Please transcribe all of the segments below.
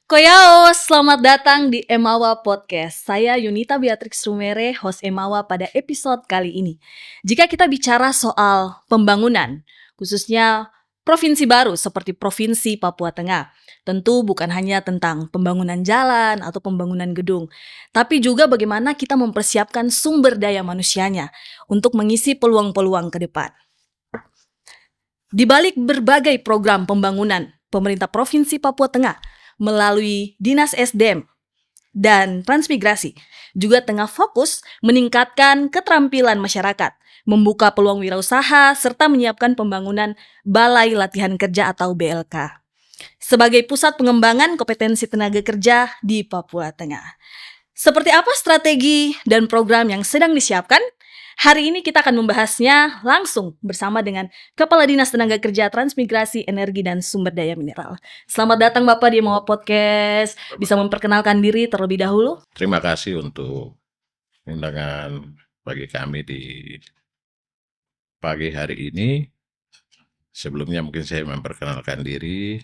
Koyao, selamat datang di Emawa Podcast. Saya Yunita Beatrix Rumere, host Emawa pada episode kali ini. Jika kita bicara soal pembangunan, khususnya provinsi baru seperti Provinsi Papua Tengah, tentu bukan hanya tentang pembangunan jalan atau pembangunan gedung, tapi juga bagaimana kita mempersiapkan sumber daya manusianya untuk mengisi peluang-peluang ke depan. Di balik berbagai program pembangunan, pemerintah Provinsi Papua Tengah melalui Dinas SDM dan Transmigrasi juga tengah fokus meningkatkan keterampilan masyarakat, membuka peluang wirausaha, serta menyiapkan pembangunan Balai Latihan Kerja atau BLK sebagai pusat pengembangan kompetensi tenaga kerja di Papua Tengah. Seperti apa strategi dan program yang sedang disiapkan? Hari ini kita akan membahasnya langsung bersama dengan Kepala Dinas Tenaga Kerja Transmigrasi Energi dan Sumber Daya Mineral. Selamat datang Bapak di Emawa Podcast. Bisa memperkenalkan diri terlebih dahulu? Terima kasih untuk undangan bagi kami di pagi hari ini. Sebelumnya mungkin saya memperkenalkan diri.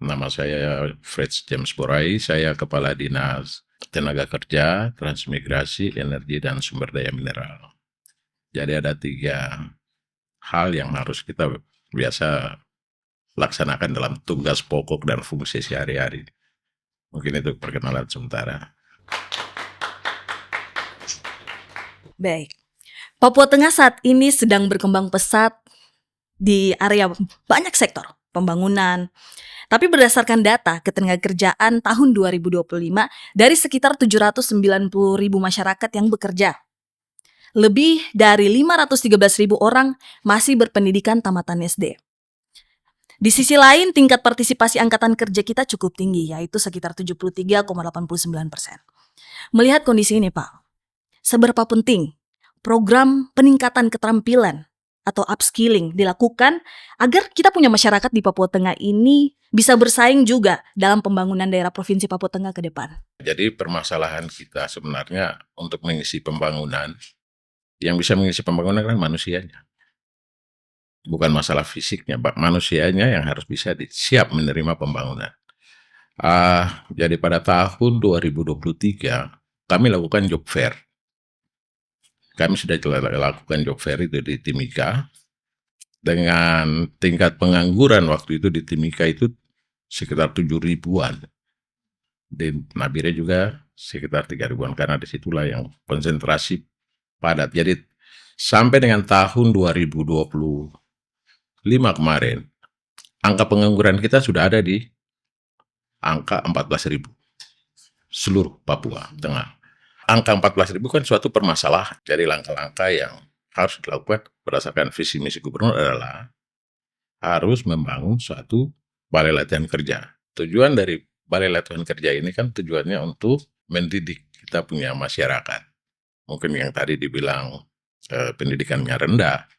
Nama saya Frits James Borai, saya Kepala Dinas Tenaga Kerja, Transmigrasi, Energi, dan Sumber Daya Mineral. Jadi ada 3 hal yang harus kita biasa laksanakan dalam tugas pokok dan fungsi sehari-hari. Mungkin itu perkenalan sementara. Baik. Papua Tengah saat ini sedang berkembang pesat di area banyak sektor pembangunan. Tapi berdasarkan data ketenagakerjaan tahun 2025 dari sekitar 790.000 masyarakat yang bekerja, lebih dari 513.000 orang masih berpendidikan tamatan SD. Di sisi lain, tingkat partisipasi angkatan kerja kita cukup tinggi, yaitu sekitar 73,89%. Melihat kondisi ini, Pak, seberapa penting program peningkatan keterampilan atau upskilling dilakukan agar kita punya masyarakat di Papua Tengah ini bisa bersaing juga dalam pembangunan daerah Provinsi Papua Tengah ke depan? Jadi permasalahan kita sebenarnya untuk mengisi pembangunan, yang bisa mengisi pembangunan kan manusianya. Bukan masalah fisiknya, manusianya yang harus bisa siap menerima pembangunan. Jadi pada tahun 2023, kami lakukan job fair. Kami sudah lakukan job fair itu di Timika, dengan tingkat pengangguran waktu itu di Timika itu sekitar 7.000-an. Di Nabire juga sekitar 3.000-an, karena disitulah yang konsentrasi padat. Jadi sampai dengan tahun 2025 kemarin, angka pengangguran kita sudah ada di angka 14.000 seluruh Papua Tengah. Angka 14.000 kan suatu permasalahan. Jadi langkah-langkah yang harus dilakukan berdasarkan visi misi gubernur adalah harus membangun suatu balai latihan kerja. Tujuan dari balai latihan kerja ini kan tujuannya untuk mendidik kita punya masyarakat. Mungkin yang tadi dibilang pendidikannya rendah,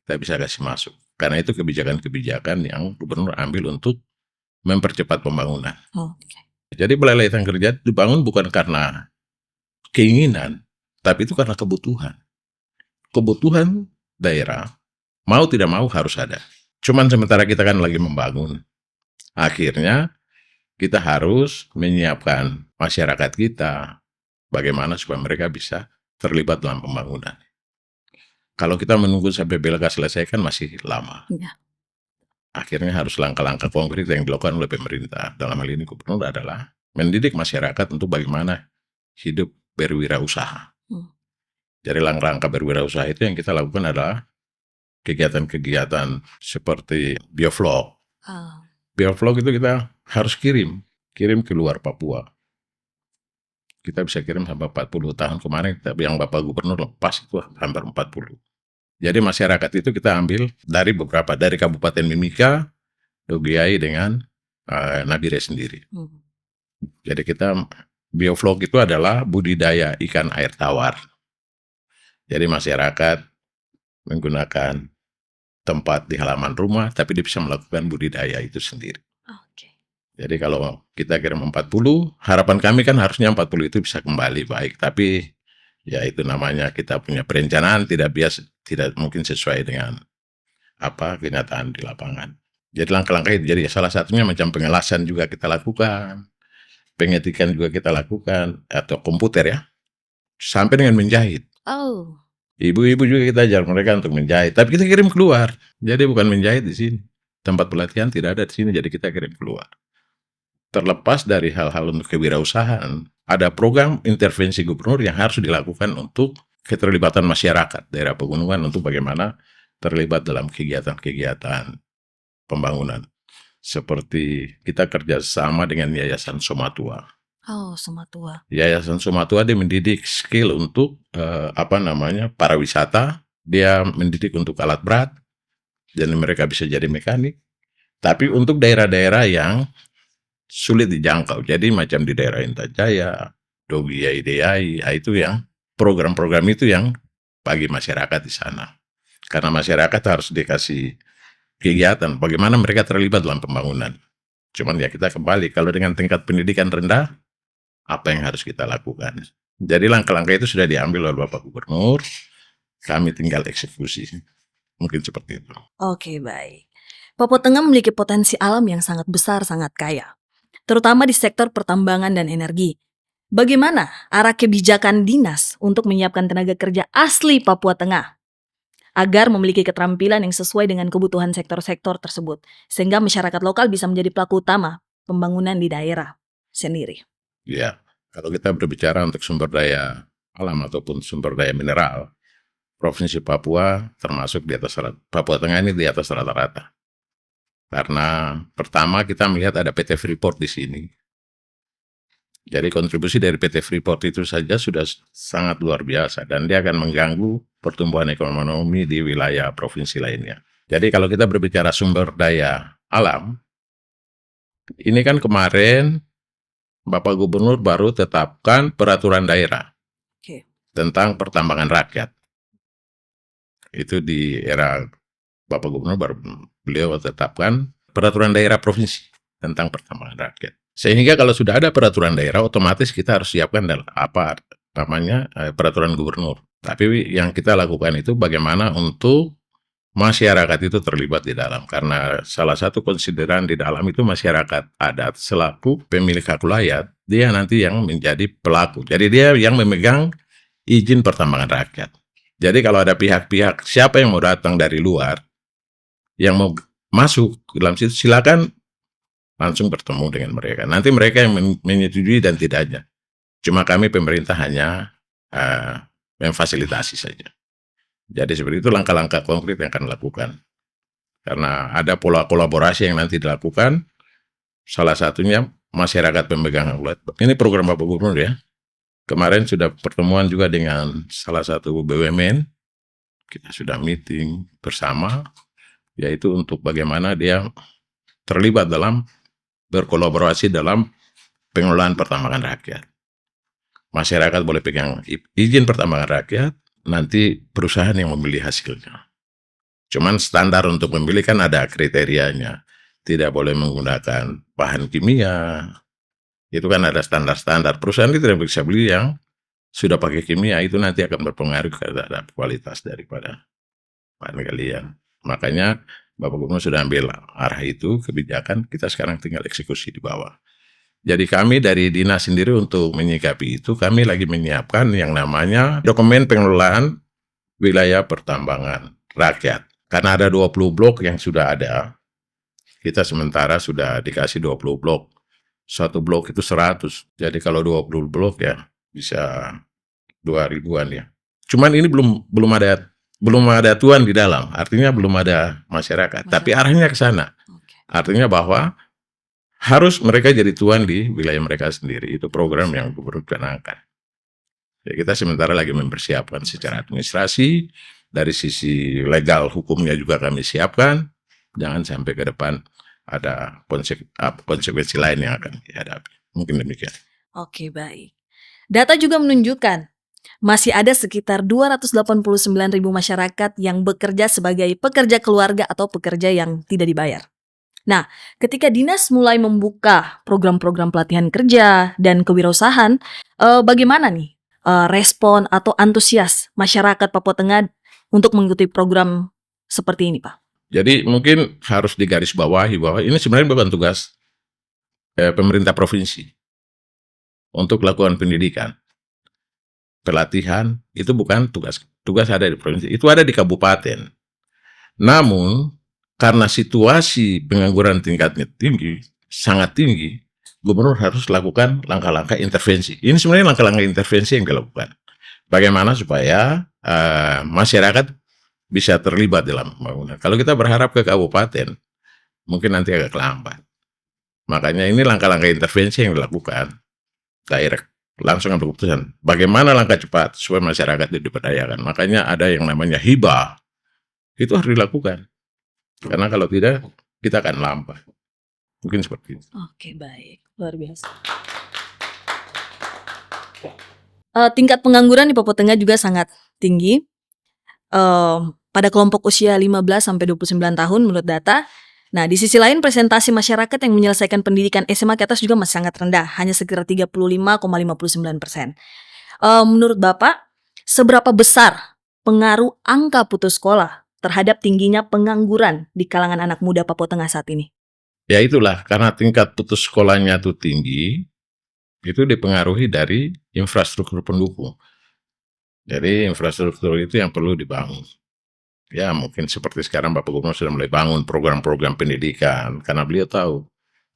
kita bisa kasih masuk. Karena itu kebijakan-kebijakan yang gubernur ambil untuk mempercepat pembangunan. Jadi balai latihan kerja dibangun bukan karena keinginan, tapi itu karena kebutuhan. Kebutuhan daerah, mau tidak mau harus ada. Cuman sementara kita kan lagi membangun, akhirnya kita harus menyiapkan masyarakat kita bagaimana supaya mereka bisa terlibat dalam pembangunan. Kalau kita menunggu sampai BLK selesai kan masih lama. Ya. Akhirnya harus langkah-langkah konkret yang dilakukan oleh pemerintah. Dalam hal ini gubernur adalah mendidik masyarakat untuk bagaimana hidup berwirausaha. Jadi langkah-langkah berwirausaha itu yang kita lakukan adalah kegiatan-kegiatan seperti biovlog. Biovlog itu kita harus kirim ke luar Papua. Kita bisa kirim sampai 40 tahun kemarin, tapi yang Bapak Gubernur lepas itu hampir 40. Jadi masyarakat itu kita ambil dari beberapa, dari Kabupaten Mimika, Dogiai dengan Nabire sendiri. Jadi kita biovlog itu adalah budidaya ikan air tawar. Jadi masyarakat menggunakan tempat di halaman rumah, tapi dia bisa melakukan budidaya itu sendiri. Jadi kalau kita kirim 40, harapan kami kan harusnya 40 itu bisa kembali baik. Tapi ya itu namanya kita punya perencanaan tidak mungkin sesuai dengan apa kenyataan di lapangan. Jadi langkah-langkah itu, jadi salah satunya macam pengelasan juga kita lakukan. pengetikan juga kita lakukan, atau komputer ya, sampai dengan menjahit. Oh, Ibu-ibu juga kita ajar mereka untuk menjahit, tapi kita kirim keluar. Jadi bukan menjahit di sini. Tempat pelatihan tidak ada di sini, jadi kita kirim keluar. Terlepas dari hal-hal untuk kewirausahaan, ada program intervensi gubernur yang harus dilakukan untuk keterlibatan masyarakat daerah pegunungan untuk bagaimana terlibat dalam kegiatan-kegiatan pembangunan. Seperti kita kerjasama dengan Yayasan Somatua. oh, Somatua. Yayasan Somatua dia mendidik skill untuk pariwisata, dia mendidik untuk alat berat, jadi mereka bisa jadi mekanik. Tapi untuk daerah-daerah yang sulit dijangkau, jadi macam di daerah Intajaya, Dogiai, Deai, itu yang program-program itu yang bagi masyarakat di sana. Karena masyarakat harus dikasih kegiatan, bagaimana mereka terlibat dalam pembangunan. Cuman ya kita kembali, kalau dengan tingkat pendidikan rendah, apa yang harus kita lakukan. Jadi langkah-langkah itu sudah diambil oleh Bapak Gubernur, kami tinggal eksekusi. Mungkin seperti itu. Oke, baik. Papua Tengah memiliki potensi alam yang sangat besar, sangat kaya, terutama di sektor pertambangan dan energi. Bagaimana arah kebijakan dinas untuk menyiapkan tenaga kerja asli Papua Tengah agar memiliki keterampilan yang sesuai dengan kebutuhan sektor-sektor tersebut, sehingga masyarakat lokal bisa menjadi pelaku utama pembangunan di daerah sendiri? Ya, kalau kita berbicara untuk sumber daya alam ataupun sumber daya mineral, Provinsi Papua termasuk di atas Papua Tengah ini di atas rata-rata. Karena pertama kita melihat ada PT Freeport di sini. Jadi kontribusi dari PT Freeport itu saja sudah sangat luar biasa dan dia akan mengganggu pertumbuhan ekonomi di wilayah provinsi lainnya. Jadi kalau kita berbicara sumber daya alam, ini kan kemarin Bapak Gubernur baru tetapkan peraturan daerah tentang pertambangan rakyat. Itu di era Bapak Gubernur baru beliau tetapkan peraturan daerah provinsi tentang pertambangan rakyat. Sehingga kalau sudah ada peraturan daerah, otomatis kita harus siapkan peraturan gubernur. Tapi yang kita lakukan itu bagaimana untuk masyarakat itu terlibat di dalam. Karena salah satu konsideran di dalam itu masyarakat adat selaku pemilik hak wilayah, dia nanti yang menjadi pelaku. Jadi dia yang memegang izin pertambangan rakyat. Jadi kalau ada pihak-pihak, siapa yang mau datang dari luar, yang mau masuk ke dalam situ, silakan langsung bertemu dengan mereka. Nanti mereka yang menyetujui dan tidaknya. Cuma kami pemerintah hanya memfasilitasi saja. Jadi seperti itu langkah-langkah konkret yang akan dilakukan. Karena ada pola kolaborasi yang nanti dilakukan, salah satunya masyarakat pemegang hak wilayah. Ini program Bapak Gubernur ya. Kemarin sudah pertemuan juga dengan salah satu BUMN, kita sudah meeting bersama, yaitu untuk bagaimana dia terlibat dalam berkolaborasi dalam pengelolaan pertambangan rakyat. Masyarakat boleh pegang izin pertambangan rakyat, nanti perusahaan yang memilih hasilnya. Cuman standar untuk memilih kan ada kriterianya. Tidak boleh menggunakan bahan kimia. Itu kan ada standar-standar. Perusahaan itu tidak bisa beli yang sudah pakai kimia, itu nanti akan berpengaruh terhadap kualitas daripada bahan kalian. Makanya Bapak Gubernur sudah ambil arah itu, kebijakan, kita sekarang tinggal eksekusi di bawah. Jadi kami dari dinas sendiri untuk menyikapi itu, kami lagi menyiapkan yang namanya dokumen pengelolaan wilayah pertambangan rakyat. Karena ada 20 blok yang sudah ada, kita sementara sudah dikasih 20 blok. Satu blok itu 100, jadi kalau 20 blok ya bisa 2.000-an ya. Cuman ini belum ada tuan di dalam, artinya belum ada masyarakat. Tapi arahnya ke sana. Artinya bahwa harus mereka jadi tuan di wilayah mereka sendiri. Itu program yang Gubernur canangkan. Ya, kita sementara lagi mempersiapkan secara administrasi, dari sisi legal hukumnya juga kami siapkan. Jangan sampai ke depan ada konsekuensi lain yang akan dihadapi. Mungkin demikian. Oke, baik. Data juga menunjukkan masih ada sekitar 289.000 masyarakat yang bekerja sebagai pekerja keluarga atau pekerja yang tidak dibayar. Nah, ketika dinas mulai membuka program-program pelatihan kerja dan kewirausahaan, bagaimana nih respon atau antusias masyarakat Papua Tengah untuk mengikuti program seperti ini, Pak? Jadi mungkin harus digarisbawahi bahwa ini sebenarnya bukan tugas pemerintah provinsi. untuk lakukan pendidikan. Pelatihan itu bukan tugas ada di provinsi, itu ada di kabupaten. Namun karena situasi pengangguran tingkatnya tinggi, sangat tinggi, gubernur harus lakukan langkah-langkah intervensi. Ini sebenarnya langkah-langkah intervensi yang dilakukan. Bagaimana supaya masyarakat bisa terlibat dalam pembangunan. Kalau kita berharap ke kabupaten, mungkin nanti agak lambat. Makanya ini langkah-langkah intervensi yang dilakukan direct, langsung ambil keputusan. Bagaimana langkah cepat supaya masyarakat diberdayakan. Makanya ada yang namanya hibah. Itu harus dilakukan. Karena kalau tidak, kita akan lambat. Mungkin seperti itu. Oke, baik. Luar biasa. Tingkat pengangguran di Papua Tengah juga sangat tinggi. Pada kelompok usia 15-29 tahun menurut data. Nah, di sisi lain presentasi masyarakat yang menyelesaikan pendidikan SMA ke atas juga masih sangat rendah, hanya sekitar 35,59%. Menurut Bapak, seberapa besar pengaruh angka putus sekolah terhadap tingginya pengangguran di kalangan anak muda Papua Tengah saat ini? Ya itulah, karena tingkat putus sekolahnya itu tinggi, itu dipengaruhi dari infrastruktur pendukung. Jadi infrastruktur itu yang perlu dibangun. Ya mungkin seperti sekarang Bapak Gubernur sudah mulai bangun program-program pendidikan, karena beliau tahu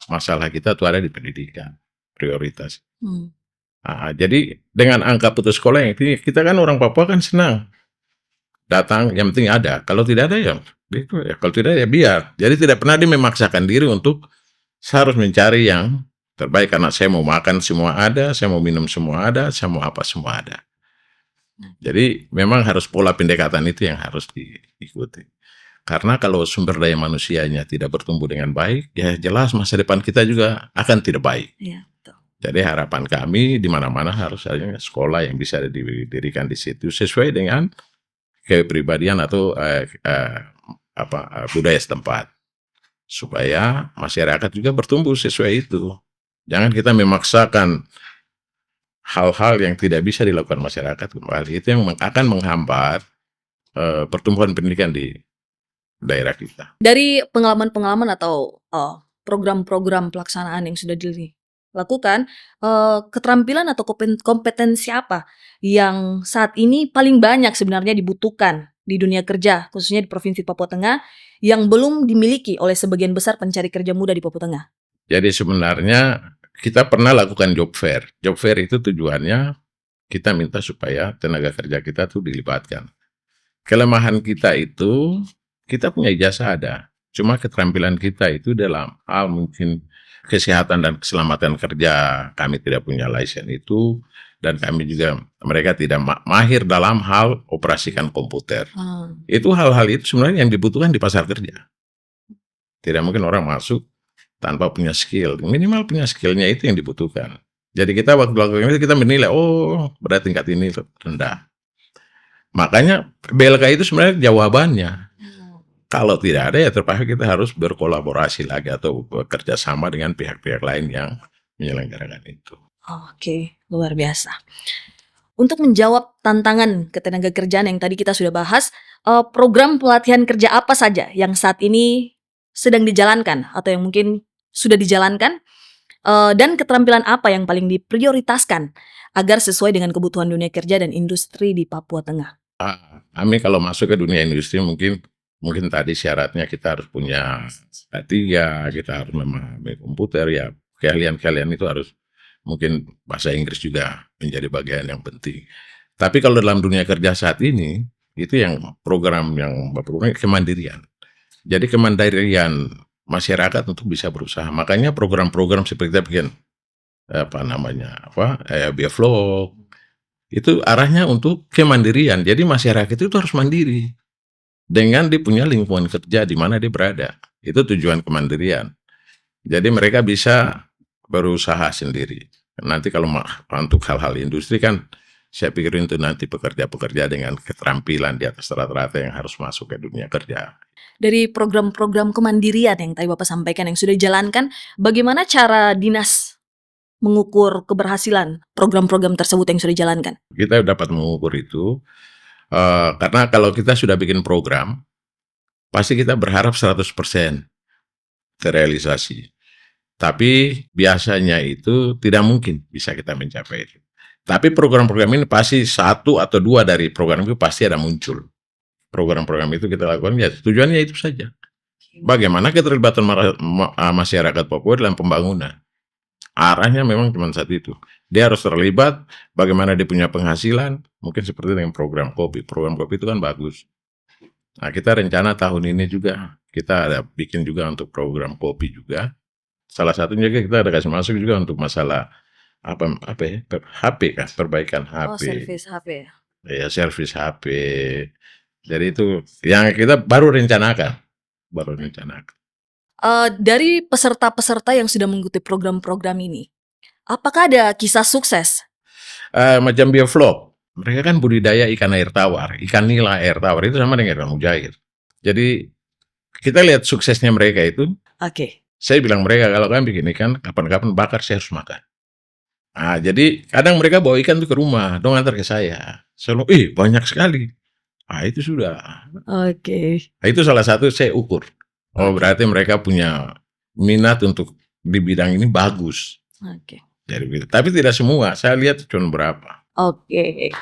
masalah kita tuh ada di pendidikan, prioritas. Jadi dengan angka putus sekolah yang tinggi, kita kan orang Papua kan senang datang, yang penting ada. Kalau tidak ada ya, kalau tidak ya biar. Jadi tidak pernah dia memaksakan diri untuk saya harus mencari yang terbaik, karena saya mau makan semua ada, saya mau minum semua ada, saya mau apa semua ada. Jadi memang harus pola pendekatan itu yang harus diikuti. Karena kalau sumber daya manusianya tidak bertumbuh dengan baik, ya jelas masa depan kita juga akan tidak baik. Ya, betul. Jadi harapan kami di mana-mana harus ada sekolah yang bisa didirikan di situ sesuai dengan kepribadian atau budaya setempat, supaya masyarakat juga bertumbuh sesuai itu. Jangan kita memaksakan hal-hal yang tidak bisa dilakukan masyarakat kembali. Itu yang akan menghambat pertumbuhan pendidikan di daerah kita. Dari pengalaman-pengalaman atau program-program pelaksanaan yang sudah dilakukan, keterampilan atau kompetensi apa yang saat ini paling banyak sebenarnya dibutuhkan di dunia kerja, khususnya di Provinsi Papua Tengah, yang belum dimiliki oleh sebagian besar pencari kerja muda di Papua Tengah? Jadi sebenarnya kita pernah lakukan job fair. Job fair itu tujuannya kita minta supaya tenaga kerja kita tuh dilibatkan. Kelemahan kita itu, kita punya ijazah ada. Cuma keterampilan kita itu dalam hal mungkin kesehatan dan keselamatan kerja. Kami tidak punya license itu. Dan kami juga, mereka tidak mahir dalam hal operasikan komputer. Itu hal-hal itu sebenarnya yang dibutuhkan di pasar kerja. Tidak mungkin orang masuk tanpa punya skill. Minimal punya skillnya itu yang dibutuhkan. Jadi kita waktu lakukan itu kita menilai, oh berarti tingkat ini rendah. Makanya BLK itu sebenarnya jawabannya. Kalau tidak ada ya terpaksa kita harus berkolaborasi lagi atau bekerja sama dengan pihak-pihak lain yang menyelenggarakan itu. Oke, luar biasa. Untuk menjawab tantangan ketenaga kerjaan yang tadi kita sudah bahas, program pelatihan kerja apa saja yang saat ini sedang dijalankan atau yang mungkin sudah dijalankan, dan keterampilan apa yang paling diprioritaskan agar sesuai dengan kebutuhan dunia kerja dan industri di Papua Tengah? Kami kalau masuk ke dunia industri mungkin tadi syaratnya kita harus punya D3, kita harus memahami komputer, ya keahlian-keahlian itu harus, mungkin bahasa Inggris juga menjadi bagian yang penting. Tapi kalau dalam dunia kerja saat ini, itu yang program yang Bapak Gubernur, kemandirian. Jadi kemandirian masyarakat untuk bisa berusaha. Makanya program-program seperti kita bikin Bioflow, itu arahnya untuk kemandirian. Jadi masyarakat itu harus mandiri dengan dia punya lingkungan kerja di mana dia berada. Itu tujuan kemandirian. Jadi mereka bisa berusaha sendiri. Nanti kalau untuk hal-hal industri kan, saya pikir itu nanti pekerja-pekerja dengan keterampilan di atas rata-rata yang harus masuk ke dunia kerja. Dari program-program kemandirian yang tadi Bapak sampaikan yang sudah dijalankan, bagaimana cara dinas mengukur keberhasilan program-program tersebut yang sudah dijalankan? Kita dapat mengukur itu, karena kalau kita sudah bikin program, pasti kita berharap 100% terrealisasi. Tapi biasanya itu tidak mungkin bisa kita mencapai itu. Tapi program-program ini pasti satu atau dua dari program itu pasti ada muncul. Program-program itu kita lakukan ya tujuannya itu saja. Bagaimana keterlibatan masyarakat Papua dalam pembangunan. Arahnya memang cuma satu itu. Dia harus terlibat, bagaimana dia punya penghasilan, mungkin seperti dengan program kopi. Program kopi itu kan bagus. Nah, kita rencana tahun ini juga, kita ada bikin juga untuk program kopi juga. Salah satunya kita ada kasih masuk juga untuk masalah apa ya, HP kan, perbaikan HP. servis HP. Ya, servis HP. Jadi itu yang kita baru rencanakan. Dari peserta-peserta yang sudah mengikuti program-program ini, apakah ada kisah sukses? Macam biovlog, mereka kan budidaya ikan air tawar, ikan nila air tawar itu sama dengan ikan mujair. Jadi kita lihat suksesnya mereka itu. Oke. Saya bilang mereka kalau kalian bikin ikan, kapan-kapan bakar saya harus makan. Nah, jadi kadang mereka bawa ikan tuh ke rumah, dong antar ke saya. Saya bilang, banyak sekali. Ah, itu sudah. Oke. Nah, itu salah satu saya ukur. Oh, berarti mereka punya minat untuk di bidang ini bagus. Oke. Jadi, tapi tidak semua. Saya lihat cuma berapa. Oke.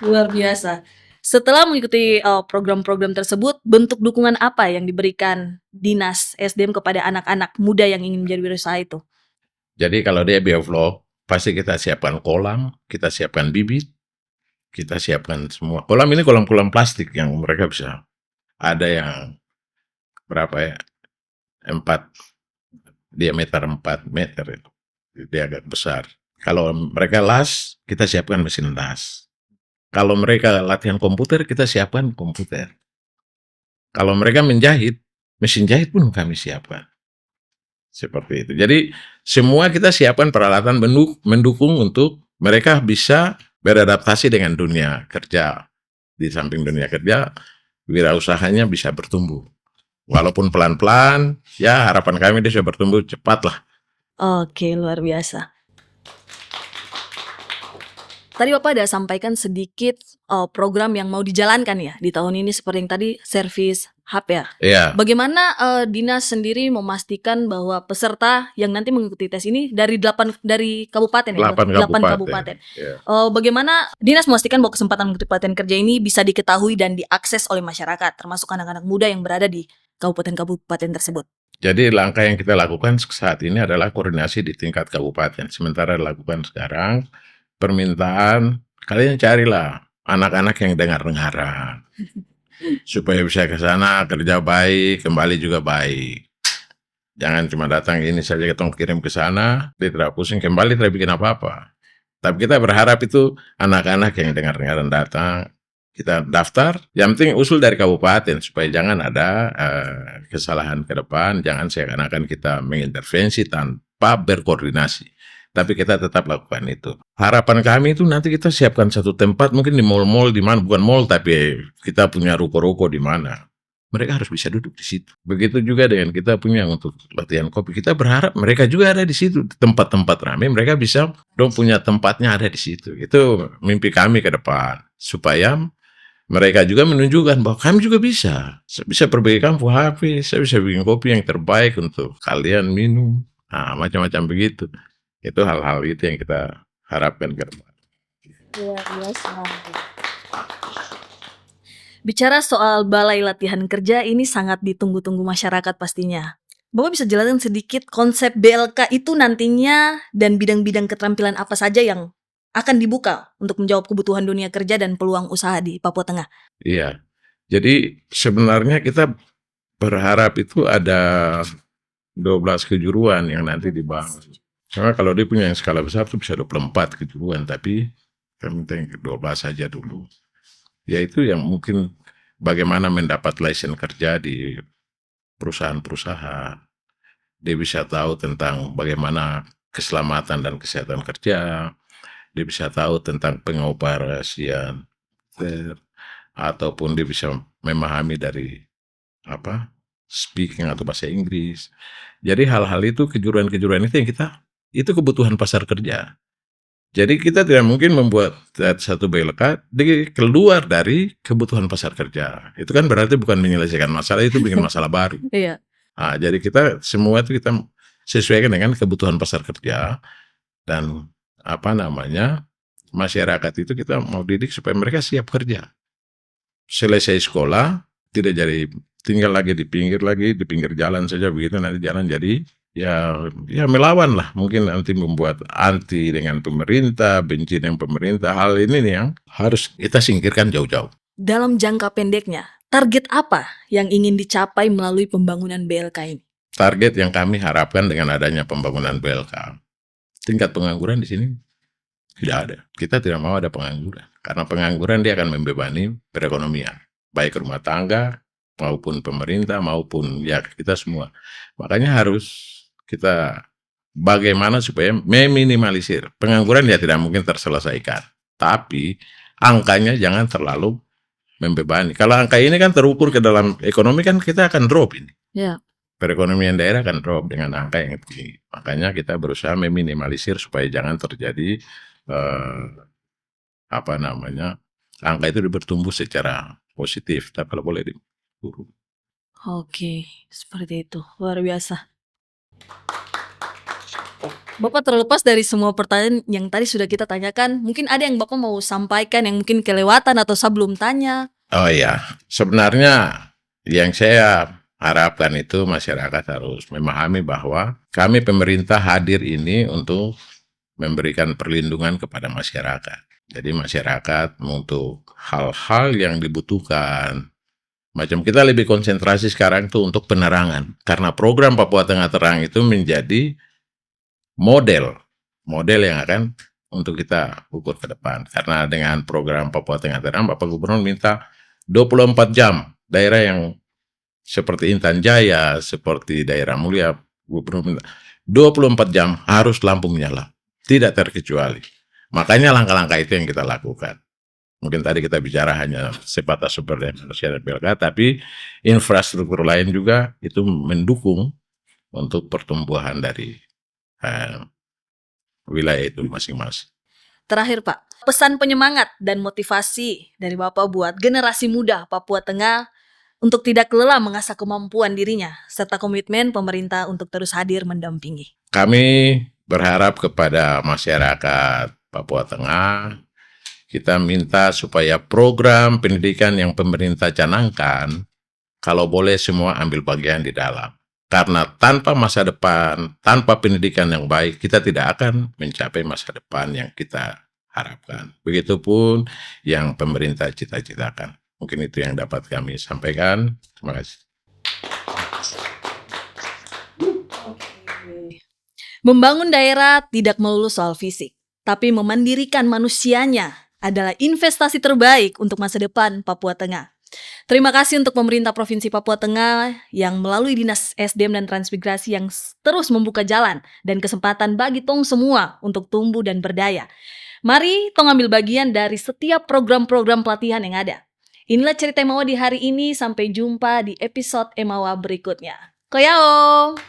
Luar biasa. Setelah mengikuti program-program tersebut, bentuk dukungan apa yang diberikan Dinas SDM kepada anak-anak muda yang ingin menjadi wirausaha itu? Jadi kalau dia biovlog, pasti kita siapkan kolam, kita siapkan bibit, kita siapkan semua. Kolam ini kolam-kolam plastik yang mereka bisa. Ada yang berapa ya? 4 diameter 4 meter itu. Dia agak besar. Kalau mereka las, kita siapkan mesin las. Kalau mereka latihan komputer, kita siapkan komputer. Kalau mereka menjahit, mesin jahit pun kami siapkan. Seperti itu. Jadi semua kita siapkan peralatan mendukung untuk mereka bisa beradaptasi dengan dunia kerja. Di samping dunia kerja, wirausahanya bisa bertumbuh. Walaupun pelan-pelan, ya harapan kami dia bisa bertumbuh cepat lah. Oke, luar biasa. Tadi Bapak ada sampaikan sedikit program yang mau dijalankan ya di tahun ini seperti yang tadi servis HP ya. Iya. Bagaimana Dinas sendiri memastikan bahwa peserta yang nanti mengikuti tes ini dari kabupaten ya? 8 kabupaten. Iya. Bagaimana Dinas memastikan bahwa kesempatan mengikuti pelatihan kerja ini bisa diketahui dan diakses oleh masyarakat, termasuk anak-anak muda yang berada di kabupaten-kabupaten tersebut? Jadi langkah yang kita lakukan saat ini adalah koordinasi di tingkat kabupaten. Sementara dilakukan sekarang permintaan, kalian carilah anak-anak yang dengar-dengaran. Supaya bisa ke sana kerja baik, kembali juga baik. Jangan cuma datang ini saja kita kirim ke sana, dia tidak pusing, kembali tidak bikin apa-apa. Tapi kita berharap itu anak-anak yang dengar-dengaran datang, kita daftar, yang penting usul dari kabupaten supaya jangan ada kesalahan ke depan, jangan seakan-akan kita mengintervensi tanpa berkoordinasi. Tapi kita tetap lakukan itu. Harapan kami itu nanti kita siapkan satu tempat, mungkin di mall-mall di mana, bukan mall tapi kita punya ruko-ruko di mana. Mereka harus bisa duduk di situ. Begitu juga dengan kita punya untuk latihan kopi. Kita berharap mereka juga ada di situ, tempat-tempat ramai. Mereka bisa dong punya tempatnya ada di situ. Itu mimpi kami ke depan supaya mereka juga menunjukkan bahwa kami juga bisa. Saya bisa perbaiki kampung HP, saya bisa bikin kopi yang terbaik untuk kalian minum. Nah, macam-macam begitu. Itu hal-hal itu yang kita harapkan ke depan. Luar biasa. Bicara soal balai latihan kerja ini sangat ditunggu-tunggu masyarakat pastinya. Bapak bisa jelaskan sedikit konsep BLK itu nantinya dan bidang-bidang keterampilan apa saja yang akan dibuka untuk menjawab kebutuhan dunia kerja dan peluang usaha di Papua Tengah? Iya, jadi sebenarnya kita berharap itu ada 12 kejuruan yang nanti dibangun. Karena kalau dia punya yang skala besar itu bisa 24 kejuruan, tapi kami minta yang 12 saja dulu. Yaitu yang mungkin bagaimana mendapat lisensi kerja di perusahaan-perusahaan. Dia bisa tahu tentang bagaimana keselamatan dan kesehatan kerja. Dia bisa tahu tentang pengoperasian, ataupun dia bisa memahami dari speaking atau bahasa Inggris. Jadi hal-hal itu, kejuruan-kejuruan itu yang itu kebutuhan pasar kerja. Jadi kita tidak mungkin membuat satu BLK keluar dari kebutuhan pasar kerja. Itu kan berarti bukan menyelesaikan masalah, itu bikin masalah baru. Iya. Jadi kita semua itu kita sesuaikan dengan kebutuhan pasar kerja dan masyarakat itu kita mau didik supaya mereka siap kerja. Selesai sekolah tidak jadi tinggal lagi di pinggir jalan saja begitu, nanti jalan jadi ya melawan lah, mungkin nanti membuat anti dengan pemerintah, benci dengan pemerintah. Hal ini nih yang harus kita singkirkan jauh-jauh. Dalam jangka pendeknya, target apa yang ingin dicapai melalui pembangunan BLK ini? Target yang kami harapkan dengan adanya pembangunan BLK, tingkat pengangguran di sini tidak ada. Kita tidak mau ada pengangguran, karena pengangguran dia akan membebani perekonomian, baik rumah tangga maupun pemerintah maupun ya kita semua. Makanya harus kita bagaimana supaya meminimalisir pengangguran. Ya tidak mungkin terselesaikan, tapi angkanya jangan terlalu membebani. Kalau angka ini kan terukur ke dalam ekonomi, kan kita akan drop ini. Ya. Perekonomian daerah akan drop dengan angka yang tinggi. Makanya kita berusaha meminimalisir supaya jangan terjadi angka itu bertumbuh secara positif, tapi kalau boleh dikurang. Oke, seperti itu. Luar biasa. Bapak, terlepas dari semua pertanyaan yang tadi sudah kita tanyakan, mungkin ada yang Bapak mau sampaikan yang mungkin kelewatan atau saya belum tanya? Oh iya, sebenarnya yang saya harapkan itu masyarakat harus memahami bahwa kami pemerintah hadir ini untuk memberikan perlindungan kepada masyarakat. Jadi masyarakat untuk hal-hal yang dibutuhkan, macam kita lebih konsentrasi sekarang tuh untuk penerangan, karena program Papua Tengah Terang itu menjadi model yang akan untuk kita ukur ke depan. Karena dengan program Papua Tengah Terang, Bapak Gubernur minta 24 jam daerah yang seperti Intan Jaya, seperti daerah Mulia, Gubernur minta 24 jam harus lampu menyala, tidak terkecuali. Makanya langkah-langkah itu yang kita lakukan. Mungkin tadi kita bicara hanya sebatas sumber daya manusia dan BLK, tapi infrastruktur lain juga itu mendukung untuk pertumbuhan dari wilayah itu masing-masing. Terakhir Pak, pesan penyemangat dan motivasi dari Bapak buat generasi muda Papua Tengah untuk tidak lelah mengasah kemampuan dirinya, serta komitmen pemerintah untuk terus hadir mendampingi. Kami berharap kepada masyarakat Papua Tengah, kita minta supaya program pendidikan yang pemerintah canangkan, kalau boleh semua ambil bagian di dalam. Karena tanpa masa depan, tanpa pendidikan yang baik, kita tidak akan mencapai masa depan yang kita harapkan. Begitupun yang pemerintah cita-citakan. Mungkin itu yang dapat kami sampaikan. Terima kasih. Membangun daerah tidak melulu soal fisik, tapi memandirikan manusianya adalah investasi terbaik untuk masa depan Papua Tengah. Terima kasih untuk pemerintah Provinsi Papua Tengah yang melalui Dinas SDM dan Transmigrasi yang terus membuka jalan dan kesempatan bagi tong semua untuk tumbuh dan berdaya. Mari tong ambil bagian dari setiap program-program pelatihan yang ada. Inilah cerita Emawa di hari ini. Sampai jumpa di episode Emawa berikutnya. Koyao!